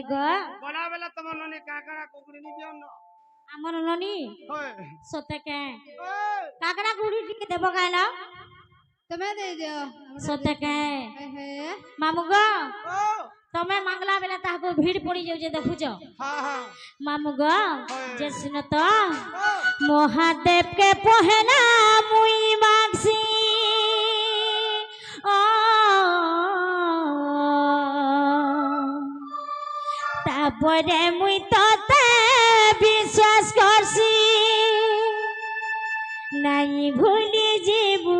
গো বলা বেলা তোমার ননি কাকড়া কুকুরি নি দিও না আমার ননি ওই সতে কে ওই কাকড়া গুড়ি টিকে দেব গাইলা তুমি দে দিও সতে কে হে মামু গো ও তুমি মাংলা বেলা তাহাকে ভিড় পড়ি যাও যে দেখুছ হ্যাঁ হ্যাঁ মামু গো যে শুনো তো ও মহাদেব কে পহেনা মুই মাগছি ও তারপরে মুই তোতে বিশ্বাস করছি নাই ভুলি যাবু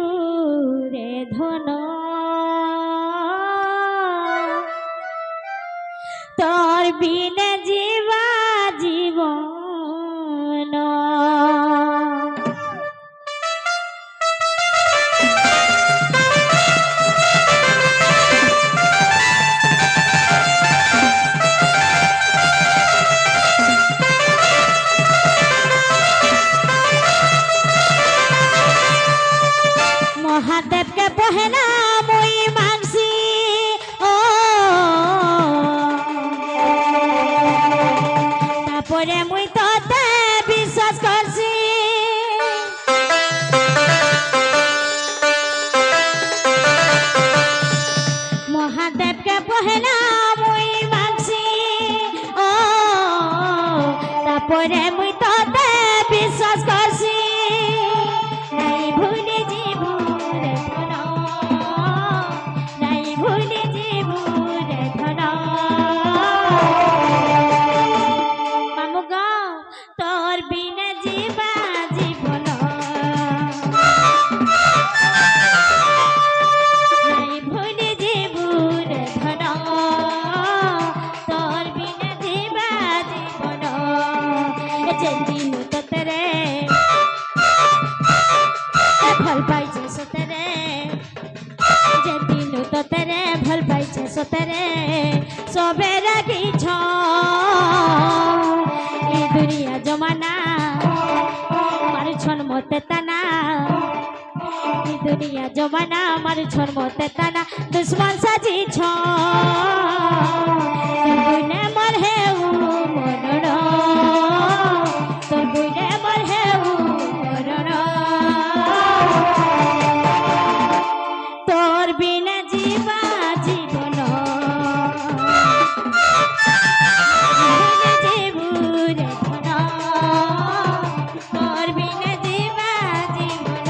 রে ধন তোর বিনে জীবা জীবন মহাদেবকে পহেনা মুই মানছি ও তারপরে মুই তোতে বিশ্বাস করছি মহাদেবকে পহেনা মুই মানছি ও তারপরে মুই তোতে বিশ্বাস করছি নাই ভুলে জীবু রে ধন নাই ভুলে জীবু রে ধন মামু গো তোর বিনা জীবা জীবন নাই ভুলে জীবু রে ধন তোর বিনা জীবা জীবন যেদিন তোতরে ভাল পাইছে সতরে যেদিন তোতরে ভাল পাইছে সতরে সবে রাখিছ এই দুনিয়া জমানা মারছন মতে তানা এই দুনিয়া জমানা মারছন মতে তানা দুশ্মন সাজিছ বুনে মর হেউ মরণ তোর বুনে মর হেউ মরণ তোর বিনা জীবা জীবন জীবু রে ধন তোর বিনা জীবা জীবন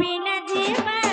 बिना जीवन